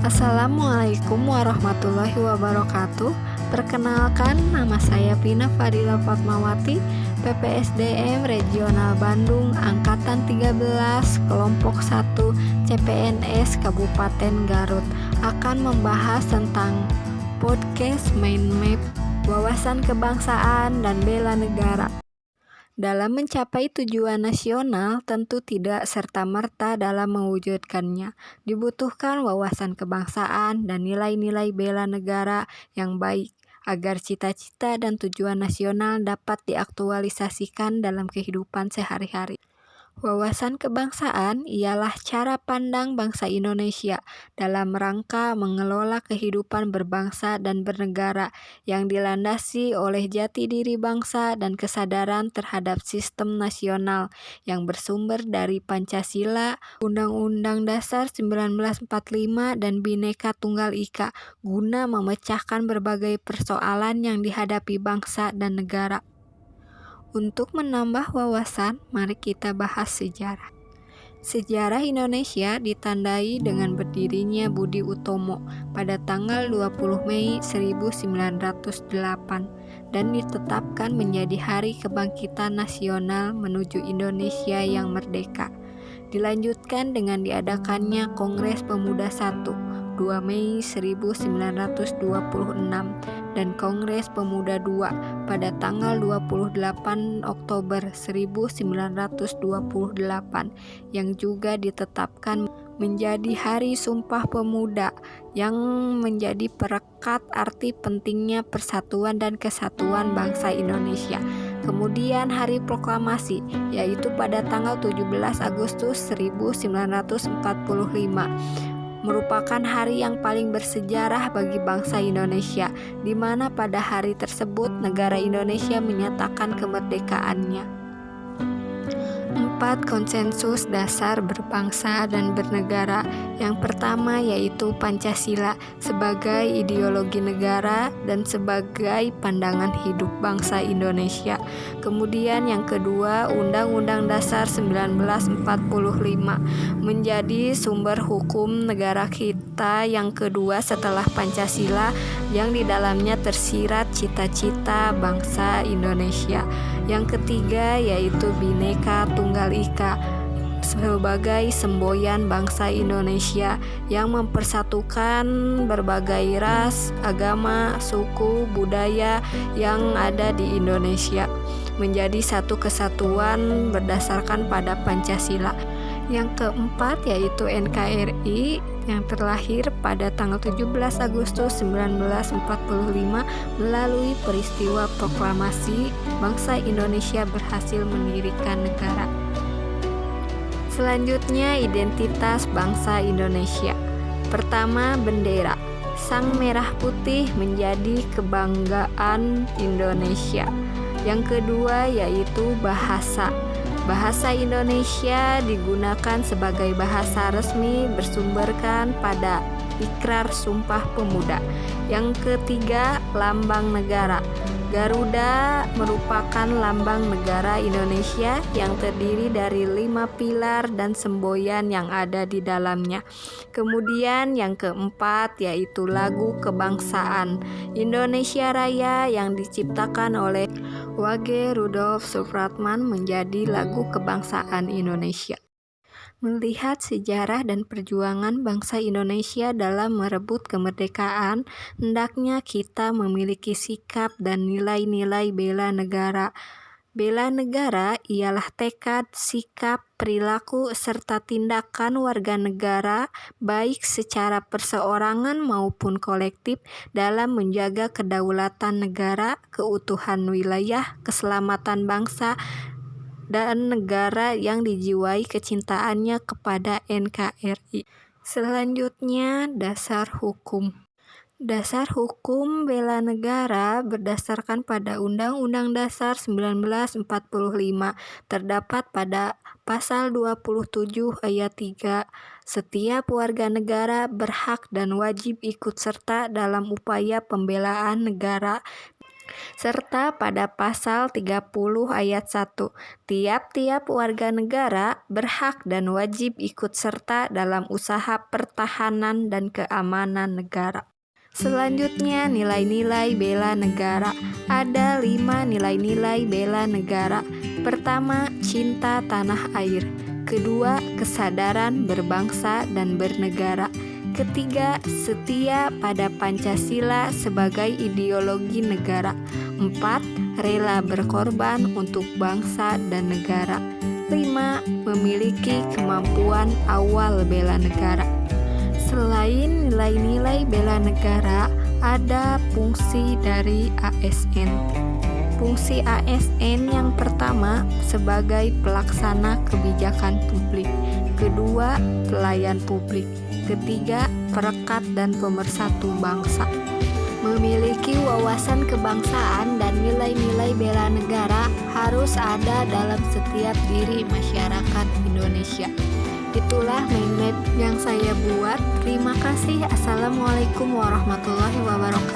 Assalamualaikum warahmatullahi wabarakatuh. Perkenalkan, nama saya Pina Fadila Fatmawati, PPSDM Regional Bandung, Angkatan 13, Kelompok 1, CPNS Kabupaten Garut, akan membahas tentang podcast Mind Map, wawasan kebangsaan dan bela negara. Dalam mencapai tujuan nasional, tentu tidak serta-merta dalam mewujudkannya. Dibutuhkan wawasan kebangsaan dan nilai-nilai bela negara yang baik, agar cita-cita dan tujuan nasional dapat diaktualisasikan dalam kehidupan sehari-hari. Wawasan kebangsaan ialah cara pandang bangsa Indonesia dalam rangka mengelola kehidupan berbangsa dan bernegara yang dilandasi oleh jati diri bangsa dan kesadaran terhadap sistem nasional yang bersumber dari Pancasila, Undang-Undang Dasar 1945, dan Bhinneka Tunggal Ika guna memecahkan berbagai persoalan yang dihadapi bangsa dan negara. Untuk menambah wawasan, mari kita bahas sejarah. Sejarah Indonesia ditandai dengan berdirinya Budi Utomo pada tanggal 20 Mei 1908 dan ditetapkan menjadi Hari Kebangkitan Nasional menuju Indonesia yang merdeka. Dilanjutkan dengan diadakannya Kongres Pemuda I 2 Mei 1926 dan Kongres Pemuda II pada tanggal 28 Oktober 1928 yang juga ditetapkan menjadi Hari Sumpah Pemuda yang menjadi perekat arti pentingnya persatuan dan kesatuan bangsa Indonesia. Kemudian Hari Proklamasi, yaitu pada tanggal 17 Agustus 1945, merupakan hari yang paling bersejarah bagi bangsa Indonesia, di mana pada hari tersebut negara Indonesia menyatakan kemerdekaannya. 4. Konsensus dasar berbangsa dan bernegara. Yang pertama yaitu Pancasila sebagai ideologi negara dan sebagai pandangan hidup bangsa Indonesia. Kemudian yang kedua, Undang-Undang Dasar 1945 menjadi sumber hukum negara kita yang kedua setelah Pancasila, yang di dalamnya tersirat cita-cita bangsa Indonesia. Yang ketiga yaitu Bhinneka Tunggal Ika sebagai semboyan bangsa Indonesia yang mempersatukan berbagai ras, agama, suku, budaya yang ada di Indonesia menjadi satu kesatuan berdasarkan pada Pancasila. Yang keempat yaitu NKRI yang terlahir pada tanggal 17 Agustus 1945 melalui peristiwa proklamasi bangsa Indonesia berhasil mendirikan negara. Selanjutnya, identitas bangsa Indonesia. Pertama, bendera. Sang merah putih menjadi kebanggaan Indonesia. Yang kedua yaitu bahasa. Bahasa Indonesia digunakan sebagai bahasa resmi bersumberkan pada Ikrar Sumpah Pemuda. Yang ketiga, lambang negara. Garuda merupakan lambang negara Indonesia yang terdiri dari 5 pilar dan semboyan yang ada di dalamnya. Kemudian yang keempat yaitu lagu kebangsaan Indonesia Raya yang diciptakan oleh Wage Rudolf Supratman menjadi lagu kebangsaan Indonesia. Melihat sejarah dan perjuangan bangsa Indonesia dalam merebut kemerdekaan, hendaknya kita memiliki sikap dan nilai-nilai bela negara. Bela negara ialah tekad, sikap, perilaku, serta tindakan warga negara, baik secara perseorangan maupun kolektif, dalam menjaga kedaulatan negara, keutuhan wilayah, keselamatan bangsa, dan negara yang dijiwai kecintaannya kepada NKRI. Selanjutnya, dasar hukum. Dasar hukum bela negara berdasarkan pada Undang-Undang Dasar 1945 terdapat pada pasal 27 ayat 3. Setiap warga negara berhak dan wajib ikut serta dalam upaya pembelaan negara serta pada pasal 30 ayat 1, tiap-tiap warga negara berhak dan wajib ikut serta dalam usaha pertahanan dan keamanan negara. Selanjutnya, nilai-nilai bela negara. Ada 5 nilai-nilai bela negara. Pertama, cinta tanah air. Kedua, kesadaran berbangsa dan bernegara. Ketiga, setia pada Pancasila sebagai ideologi negara. 4, rela berkorban untuk bangsa dan negara. 5, memiliki kemampuan awal bela negara. Selain nilai-nilai bela negara, ada fungsi dari ASN. Fungsi ASN yang pertama sebagai pelaksana kebijakan publik, kedua pelayan publik, ketiga perekat dan pemersatu bangsa. Memiliki wawasan kebangsaan dan nilai-nilai bela negara harus ada dalam setiap diri masyarakat Indonesia. Itulah mind map yang saya buat. Terima kasih. Assalamualaikum warahmatullahi wabarakatuh.